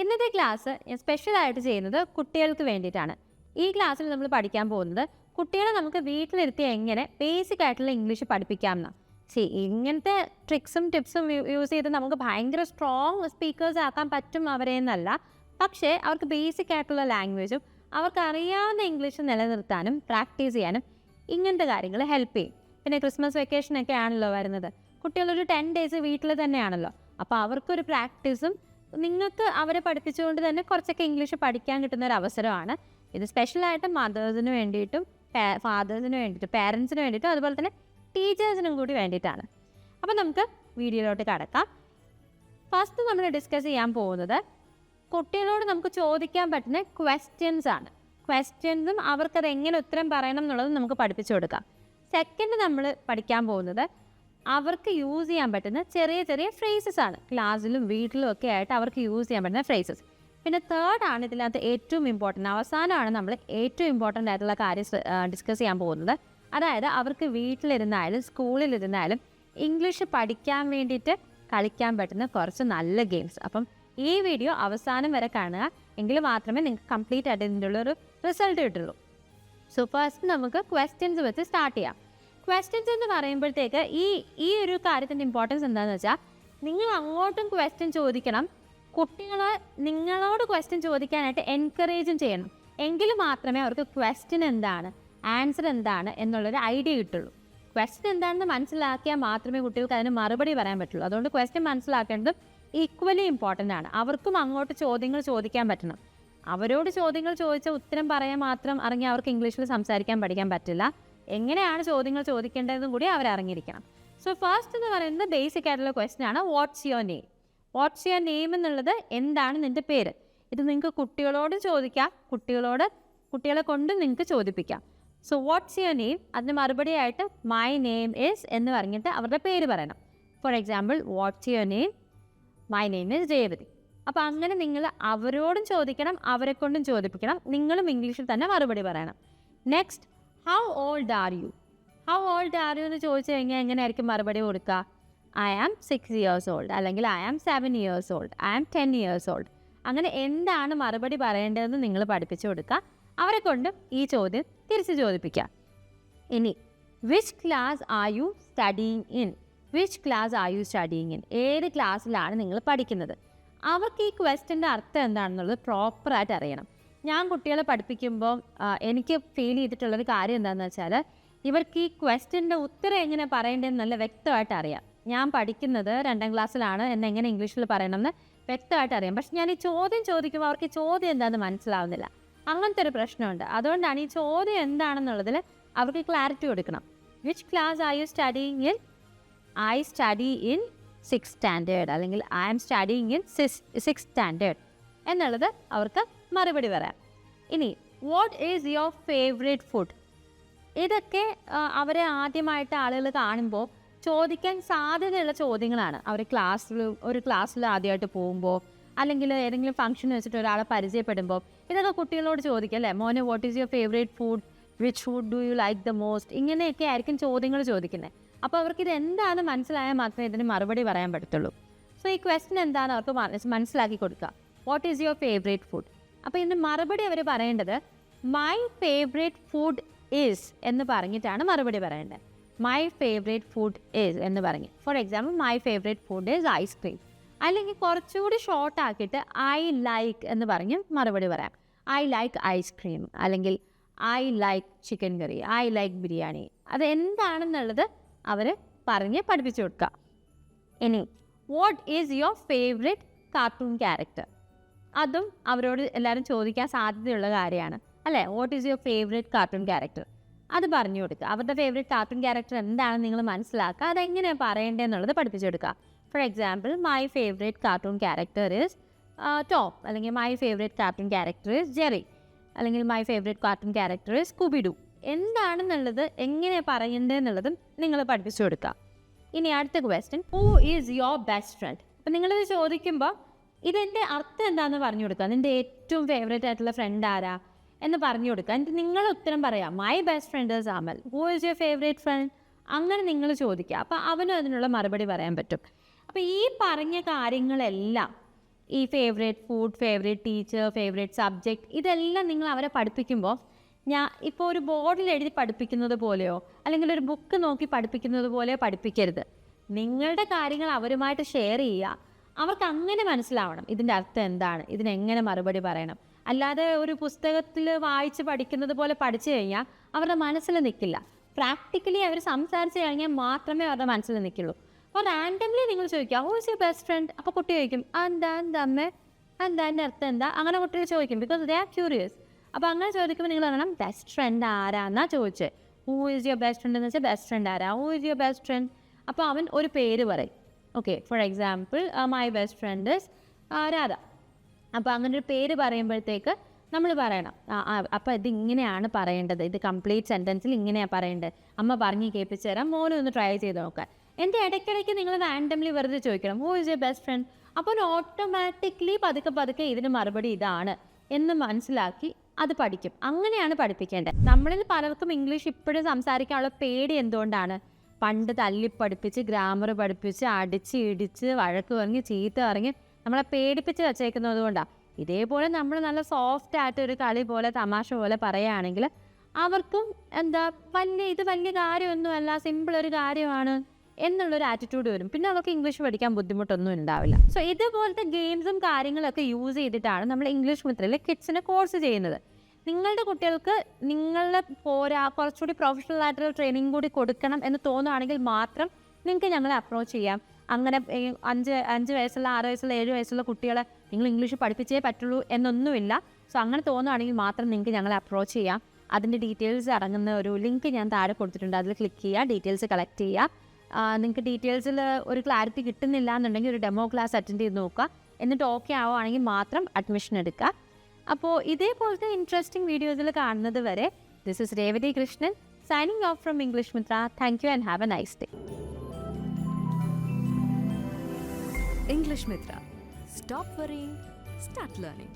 ഇന്നത്തെ ക്ലാസ് സ്പെഷ്യലായിട്ട് ചെയ്യുന്നത് കുട്ടികൾക്ക് വേണ്ടിയിട്ടാണ്. ഈ ക്ലാസ്സിൽ നമ്മൾ പഠിക്കാൻ പോകുന്നത് കുട്ടികളെ നമുക്ക് വീട്ടിലിരുത്തി എങ്ങനെ ബേസിക് ആയിട്ടുള്ള ഇംഗ്ലീഷ് പഠിപ്പിക്കാമെന്നാണ്. ഇങ്ങനത്തെ ട്രിക്സും ടിപ്സും യൂസ് ചെയ്ത് നമുക്ക് ഭയങ്കര സ്ട്രോങ് സ്പീക്കേഴ്സ് ആക്കാൻ പറ്റും അവരെ എന്നല്ല, പക്ഷേ അവർക്ക് ബേസിക് ആയിട്ടുള്ള ലാംഗ്വേജും അവർക്ക് അറിയാവുന്ന ഇംഗ്ലീഷ് നിലനിർത്താനും പ്രാക്ടീസ് ചെയ്യാനും ഇങ്ങനത്തെ കാര്യങ്ങൾ ഹെൽപ്പ് ചെയ്യും. പിന്നെ ക്രിസ്മസ് വെക്കേഷനൊക്കെ ആണല്ലോ വരുന്നത്, കുട്ടികളൊരു 10 days വീട്ടിൽ തന്നെയാണല്ലോ. അപ്പോൾ അവർക്കൊരു പ്രാക്ടീസും നിങ്ങൾക്ക് അവരെ പഠിപ്പിച്ചുകൊണ്ട് തന്നെ കുറച്ചൊക്കെ ഇംഗ്ലീഷ് പഠിക്കാൻ കിട്ടുന്ന ഒരു അവസരമാണ് ഇത്. സ്പെഷ്യലായിട്ട് മദേഴ്സിന് വേണ്ടിയിട്ടും ഫാദേഴ്സിന് വേണ്ടിയിട്ടും പേരൻസിന് വേണ്ടിയിട്ടും അതുപോലെ തന്നെ ടീച്ചേഴ്സിനും കൂടി വേണ്ടിയിട്ടാണ്. അപ്പോൾ നമുക്ക് വീഡിയോയിലോട്ട് കടക്കാം. ഫസ്റ്റ് നമ്മൾ ഡിസ്കസ് ചെയ്യാൻ പോകുന്നത് കുട്ടികളോട് നമുക്ക് ചോദിക്കാൻ പറ്റുന്ന ക്വസ്റ്റ്യൻസ് ആണ്. ക്വസ്റ്റ്യൻസും അവർക്കത് എങ്ങനെ ഉത്തരം പറയണം എന്നുള്ളത് നമുക്ക് പഠിപ്പിച്ചു കൊടുക്കാം. സെക്കൻഡ് നമ്മൾ പഠിക്കാൻ പോകുന്നത് അവർക്ക് യൂസ് ചെയ്യാൻ പറ്റുന്ന ചെറിയ ചെറിയ ഫ്രേസസ് ആണ്. ക്ലാസ്സിലും വീട്ടിലും ഒക്കെ ആയിട്ട് അവർക്ക് യൂസ് ചെയ്യാൻ പറ്റുന്ന ഫ്രേസസ്. പിന്നെ തേർഡ് ആണ് ഇതിനകത്ത് ഏറ്റവും ഇമ്പോർട്ടൻ്റ്, അവസാനമാണ് നമ്മൾ ഏറ്റവും ഇമ്പോർട്ടൻ്റ് ആയിട്ടുള്ള കാര്യം ഡിസ്കസ് ചെയ്യാൻ പോകുന്നത്. അതായത് അവർക്ക് വീട്ടിലിരുന്നാലും സ്കൂളിലിരുന്നാലും ഇംഗ്ലീഷ് പഠിക്കാൻ വേണ്ടിയിട്ട് കളിക്കാൻ പറ്റുന്ന കുറച്ച് നല്ല ഗെയിംസ്. അപ്പം ഈ വീഡിയോ അവസാനം വരെ കാണുക, എങ്കിൽ മാത്രമേ നിങ്ങൾക്ക് കംപ്ലീറ്റ് ആയിട്ട് ഇതിൻ്റെ ഉള്ളൊരു റിസൾട്ട് കിട്ടുള്ളൂ. സോ ഫസ്റ്റ് നമുക്ക് ക്വസ്റ്റ്യൻസ് വെച്ച് സ്റ്റാർട്ട് ചെയ്യാം. ക്വസ്റ്റ്യൻസ് എന്ന് പറയുമ്പോഴത്തേക്ക് ഈ ഒരു കാര്യത്തിൻ്റെ ഇമ്പോർട്ടൻസ് എന്താണെന്ന് വെച്ചാൽ, നിങ്ങൾ അങ്ങോട്ടും ക്വസ്റ്റ്യൻ ചോദിക്കണം, കുട്ടികളെ നിങ്ങളോട് ക്വസ്റ്റ്യൻ ചോദിക്കാനായിട്ട് എൻകറേജും ചെയ്യണം. എങ്കിൽ മാത്രമേ അവർക്ക് ക്വസ്റ്റ്യൻ എന്താണ്, ആൻസർ എന്താണ് എന്നുള്ളൊരു ഐഡിയ കിട്ടുള്ളൂ. ക്വസ്റ്റ്യൻ എന്താണെന്ന് മനസ്സിലാക്കിയാൽ മാത്രമേ കുട്ടികൾക്ക് അതിന് മറുപടി പറയാൻ പറ്റുള്ളൂ. അതുകൊണ്ട് ക്വസ്റ്റ്യൻ മനസ്സിലാക്കേണ്ടതും ഈക്വലി ഇമ്പോർട്ടൻ്റ് ആണ്. അവർക്കും അങ്ങോട്ട് ചോദ്യങ്ങൾ ചോദിക്കാൻ പറ്റണം. അവരോട് ചോദ്യങ്ങൾ ചോദിച്ചാൽ ഉത്തരം പറയാൻ മാത്രം അറിഞ്ഞാൽ അവർക്ക് ഇംഗ്ലീഷിൽ സംസാരിക്കാൻ പഠിക്കാൻ പറ്റില്ല. എങ്ങനെയാണ് ചോദ്യങ്ങൾ ചോദിക്കേണ്ടതെന്നും കൂടി അവരറിഞ്ഞിരിക്കണം. സോ ഫസ്റ്റ് എന്ന് പറയുന്നത് ബേസിക് ആയിട്ടുള്ള ക്വസ്റ്റ്യൻ ആണ്, watts your name. Watts your name എന്നുള്ളത് എന്താണ് നിൻ്റെ പേര്. ഇത് നിങ്ങൾക്ക് കുട്ടികളോട് ചോദിക്കാം, കുട്ടികളെ കൊണ്ട് നിങ്ങൾക്ക് ചോദിപ്പിക്കാം. സോ വാട്ട്സ് യുവർ നെയിം, അതിന് മറുപടിയായിട്ട് മൈ നെയിം ഈസ് എന്ന് പറഞ്ഞിട്ട് അവരുടെ പേര് പറയണം. For example, what's your name, my name is Jayavathi. അപ്പോൾ അങ്ങനെ നിങ്ങൾ അവരോടും ചോദിക്കണം, അവരെ കൊണ്ടും ചോദിപ്പിക്കണം. നിങ്ങളും ഇംഗ്ലീഷിൽ തന്നെ മറുപടി പറയണം. Next, how old are you. How old are you എന്ന് ചോദിച്ചു കഴിഞ്ഞാൽ എങ്ങനെയായിരിക്കും മറുപടി കൊടുക്കുക? ഐ ആം 6 years old, അല്ലെങ്കിൽ I am 7 years old, I am 10 years old. അങ്ങനെ എന്താണ് മറുപടി പറയേണ്ടതെന്ന് നിങ്ങൾ പഠിപ്പിച്ചു കൊടുക്കുക. അവരെ കൊണ്ട് ഈ ചോദ്യം തിരിച്ച് ചോദിപ്പിക്കുക. ഇനി, which class are you studying in. Which class are you studying in, ഏത് ക്ലാസ്സിലാണ് നിങ്ങൾ പഠിക്കുന്നത്. അവർക്ക് ഈ ക്വസ്റ്റ്യൻ്റെ അർത്ഥം എന്താണെന്നുള്ളത് പ്രോപ്പറായിട്ട് അറിയണം. ഞാൻ കുട്ടികളെ പഠിപ്പിക്കുമ്പോൾ എനിക്ക് ഫീൽ ചെയ്തിട്ടുള്ളൊരു കാര്യം എന്താണെന്ന് വെച്ചാൽ, ഇവർക്ക് ഈ ക്വസ്റ്റ്യൻ്റെ ഉത്തരം എങ്ങനെ പറയേണ്ടതെന്ന് നല്ല വ്യക്തമായിട്ട് അറിയാം. ഞാൻ പഠിക്കുന്നത് 2ാം ക്ലാസ്സിലാണ്, എന്നെങ്ങനെ ഇംഗ്ലീഷിൽ പറയണമെന്ന് വ്യക്തമായിട്ട് അറിയാം. പക്ഷെ ഞാൻ ഈ ചോദ്യം ചോദിക്കുമ്പോൾ അവർക്ക് ഈ ചോദ്യം എന്താണെന്ന് മനസ്സിലാവുന്നില്ല. അങ്ങനത്തെ ഒരു പ്രശ്നമുണ്ട്. അതുകൊണ്ടാണ് ഈ ചോദ്യം എന്താണെന്നുള്ളതിൽ അവർക്ക് ക്ലാരിറ്റി കൊടുക്കണം. Which class are you studying in. I study in 6th standard, അല്ലെങ്കിൽ I am studying in 6th standard എന്നുള്ളത് അവർക്ക് മറുപടി പറയാം. ഇനി, what is your favourite food. ഇതൊക്കെ അവരെ ആദ്യമായിട്ട് ആളുകൾ കാണുമ്പോൾ ചോദിക്കാൻ സാധ്യതയുള്ള ചോദ്യങ്ങളാണ്. അവർ ഒരു ക്ലാസ്സിൽ ആദ്യമായിട്ട് പോകുമ്പോൾ, അല്ലെങ്കിൽ ഏതെങ്കിലും ഫംഗ്ഷൻ വെച്ചിട്ട് ഒരാളെ പരിചയപ്പെടുമ്പോൾ ഇതൊക്കെ കുട്ടികളോട് ചോദിക്കുക, അല്ലേ? മോനെ, what is your favourite food, which food do you like the most. ഇങ്ങനെയൊക്കെ ആയിരിക്കും ചോദ്യങ്ങൾ ചോദിക്കുന്നത്. അപ്പോൾ അവർക്ക് ഇത് എന്താണെന്ന് മനസ്സിലായാൽ മാത്രമേ ഇതിന് മറുപടി പറയാൻ പറ്റത്തുള്ളൂ. സോ ഈ ക്വസ്റ്റ്യൻ എന്താണെന്ന് അവർക്ക് മനസ്സിലാക്കി കൊടുക്കുക. What is your favourite food. അപ്പോൾ ഇതിന് മറുപടി അവർ പറയേണ്ടത് മൈ ഫേവറേറ്റ് ഫുഡ് ഈസ് എന്ന് പറഞ്ഞിട്ടാണ് മറുപടി പറയേണ്ടത്. മൈ ഫേവറേറ്റ് ഫുഡ് ഈസ് എന്ന് പറഞ്ഞ്. Four example, my favourite food is ice cream. അല്ലെങ്കിൽ കുറച്ചുകൂടി ഷോർട്ട് ആക്കിയിട്ട് ഐ ലൈക്ക് എന്ന് പറഞ്ഞ് മറുപടി പറയാം. ഐ ലൈക്ക് ഐസ്ക്രീം, അല്ലെങ്കിൽ I like chicken curry, I like biryani. അത് എന്താണെന്നുള്ളത് അവർ പറഞ്ഞ് പഠിപ്പിച്ചു കൊടുക്കുക. ഇനി, what is your favourite cartoon character. അതും അവരോട് എല്ലാവരും ചോദിക്കാൻ സാധ്യതയുള്ള കാര്യമാണ്, അല്ലേ? What is your favourite cartoon character. അത് പറഞ്ഞു കൊടുക്കുക. അവരുടെ ഫേവറേറ്റ് കാർട്ടൂൺ ക്യാരക്ടർ എന്താണെന്ന് നിങ്ങൾ മനസ്സിലാക്കുക. അതെങ്ങനെയാണ് പറയേണ്ടതെന്നുള്ളത് പഠിപ്പിച്ചു കൊടുക്കുക. For example, my favourite cartoon character is Tom, അല്ലെങ്കിൽ my favourite cartoon character is Jerry, അല്ലെങ്കിൽ my favourite cartoon character is Scooby Doo. എന്താണെന്നുള്ളത് എങ്ങനെ പറയേണ്ടതെന്നുള്ളതും നിങ്ങൾ പഠിപ്പിച്ചു കൊടുക്കുക. ഇനി അടുത്ത question, who is your best friend. അപ്പം നിങ്ങളിത് ചോദിക്കുമ്പോൾ ഇതിൻ്റെ അർത്ഥം എന്താണെന്ന് പറഞ്ഞു കൊടുക്കുക. നിൻ്റെ ഏറ്റവും ഫേവറേറ്റ് ആയിട്ടുള്ള ഫ്രണ്ട് ആരാ എന്ന് പറഞ്ഞു കൊടുക്കുക. എന്നിട്ട് നിങ്ങൾ ഉത്തരം പറയാം, my best friend is Amal. Who is your favourite friend. അങ്ങനെ നിങ്ങൾ ചോദിക്കുക. അപ്പോൾ അവനും അതിനുള്ള മറുപടി പറയാൻ പറ്റും. അപ്പോൾ ഈ പറഞ്ഞ കാര്യങ്ങളെല്ലാം ഈ favourite food, favourite teacher, favourite subject, ഇതെല്ലാം നിങ്ങൾ അവരെ പഠിപ്പിക്കുമ്പോൾ ഇപ്പോൾ ഒരു ബോർഡിൽ എഴുതി പഠിപ്പിക്കുന്നത് പോലെയോ അല്ലെങ്കിൽ ഒരു ബുക്ക് നോക്കി പഠിപ്പിക്കുന്നത് പോലെയോ പഠിപ്പിക്കരുത്. നിങ്ങളുടെ കാര്യങ്ങൾ അവരുമായിട്ട് ഷെയർ ചെയ്യുക. അവർക്ക് അങ്ങനെ മനസ്സിലാവണം ഇതിൻ്റെ അർത്ഥം എന്താണ്, ഇതിനെങ്ങനെ മറുപടി പറയണം. അല്ലാതെ ഒരു പുസ്തകത്തിൽ വായിച്ച് പഠിക്കുന്നത് പോലെ പഠിച്ചു കഴിഞ്ഞാൽ അവരുടെ മനസ്സിൽ നിൽക്കില്ല. പ്രാക്ടിക്കലി അവർ സംസാരിച്ച് കഴിഞ്ഞാൽ മാത്രമേ അവരുടെ മനസ്സിൽ നിൽക്കുള്ളൂ. അപ്പോൾ റാൻഡംലി നിങ്ങൾ ചോദിക്കുക who is your best front. അപ്പോൾ കുട്ടി ചോദിക്കും എന്താ അമ്മേ, എന്താ എൻ്റെ അർത്ഥം എന്താ, അങ്ങനെ കുട്ടികൾ ചോദിക്കും. Because they are curious. അപ്പോൾ അങ്ങനെ ചോദിക്കുമ്പോൾ നിങ്ങൾ പറയണം ബെസ്റ്റ് ഫ്രണ്ട് ആരാന്നാ ചോദിച്ചത്. Who is your best front എന്ന് വെച്ചാൽ ബെസ്റ്റ് ഫ്രണ്ട് ആരാ, who is your best front. അപ്പോൾ അവൻ ഒരു പേര് പറയും. Okay, four example my best front is Radha. അപ്പോൾ അങ്ങനെ ഒരു പേര് പറയുമ്പോഴത്തേക്ക് നമ്മൾ പറയണം അപ്പോൾ ഇത് ഇങ്ങനെയാണ് പറയേണ്ടത്, ഇത് കംപ്ലീറ്റ് സെൻറ്റൻസിൽ ഇങ്ങനെയാണ് പറയേണ്ടത്, അമ്മ പറഞ്ഞ് കേൾപ്പിച്ച് തരാം, മോനും ഒന്ന് ട്രൈ ചെയ്ത് നോക്കാൻ. എൻ്റെ ഇടയ്ക്കിടയ്ക്ക് നിങ്ങൾ റാൻഡംലി വെറുതെ ചോദിക്കണം who is your best front. അപ്പോൾ ഓട്ടോമാറ്റിക്കലി പതുക്കെ ഇതിന് മറുപടി ഇതാണ് എന്ന് മനസ്സിലാക്കി അത് പഠിക്കും. അങ്ങനെയാണ് പഠിപ്പിക്കേണ്ടത്. നമ്മളിൽ പലർക്കും ഇംഗ്ലീഷ് ഇപ്പോഴും സംസാരിക്കാനുള്ള പേടി എന്തുകൊണ്ടാണ്? പണ്ട് തല്ലിപ്പഠിപ്പിച്ച് ഗ്രാമർ പഠിപ്പിച്ച് അടിച്ച് ഇടിച്ച് വഴക്ക് പറഞ്ഞ് ചീത്ത പറഞ്ഞ് നമ്മളെ പേടിപ്പിച്ച് വച്ചേക്കുന്നത് കൊണ്ടാണ്. ഇതേപോലെ നമ്മൾ നല്ല സോഫ്റ്റ് ആയിട്ട് ഒരു കളി പോലെ തമാശ പോലെ പറയുകയാണെങ്കിൽ അവർക്കും ഇത് വലിയ കാര്യമൊന്നുമല്ല, സിമ്പിൾ ഒരു കാര്യമാണ് എന്നുള്ളൊരു ആറ്റിറ്റ്യൂഡ് വരും. പിന്നെ അവർക്ക് ഇംഗ്ലീഷ് പഠിക്കാൻ ബുദ്ധിമുട്ടൊന്നും ഉണ്ടാവില്ല. സോ ഇതുപോലത്തെ ഗെയിംസും കാര്യങ്ങളൊക്കെ യൂസ് ചെയ്തിട്ടാണ് നമ്മൾ ഇംഗ്ലീഷ് മിത്രയിൽ കിഡ്സിന് കോഴ്സ് ചെയ്യുന്നത്. നിങ്ങളുടെ കുട്ടികൾക്ക് നിങ്ങളുടെ കുറച്ചുകൂടി പ്രൊഫഷണൽ ആയിട്ടുള്ള ട്രെയിനിങ് കൂടി കൊടുക്കണം എന്ന് തോന്നുകയാണെങ്കിൽ മാത്രം നിങ്ങൾക്ക് ഞങ്ങളെ അപ്രോച്ച് ചെയ്യാം. അങ്ങനെ 5 വയസ്സുള്ള 6 വയസ്സുള്ള 7 വയസ്സുള്ള കുട്ടികളെ നിങ്ങൾ ഇംഗ്ലീഷ് പഠിപ്പിച്ചേ പറ്റുള്ളൂ എന്നൊന്നുമില്ല. സോ അങ്ങനെ തോന്നുകയാണെങ്കിൽ മാത്രം നിങ്ങൾക്ക് ഞങ്ങളെ അപ്രോച്ച് ചെയ്യാം. അതിൻ്റെ ഡീറ്റെയിൽസ് അടങ്ങുന്ന ഒരു ലിങ്ക് ഞാൻ താഴെ കൊടുത്തിട്ടുണ്ട്. അതിൽ ക്ലിക്ക് ചെയ്യുക, ഡീറ്റെയിൽസ് കളക്ട് ചെയ്യുക. നിങ്ങൾക്ക് ഡീറ്റെയിൽസിൽ ഒരു ക്ലാരിറ്റി കിട്ടുന്നില്ല എന്നുണ്ടെങ്കിൽ ഒരു ഡെമോ ക്ലാസ് അറ്റൻഡ് ചെയ്ത് നോക്കുക. എന്നിട്ട് ഓക്കെ ആവുകയാണെങ്കിൽ മാത്രം അഡ്മിഷൻ എടുക്കുക. അപ്പോൾ ഇതേപോലത്തെ ഇൻട്രസ്റ്റിംഗ് വീഡിയോസിൽ കാണുന്നത് വരെ this is Revathi Krishnan signing off from English Mitra. Thank you and have a nice day. English Mitra. Stop worrying, start learning.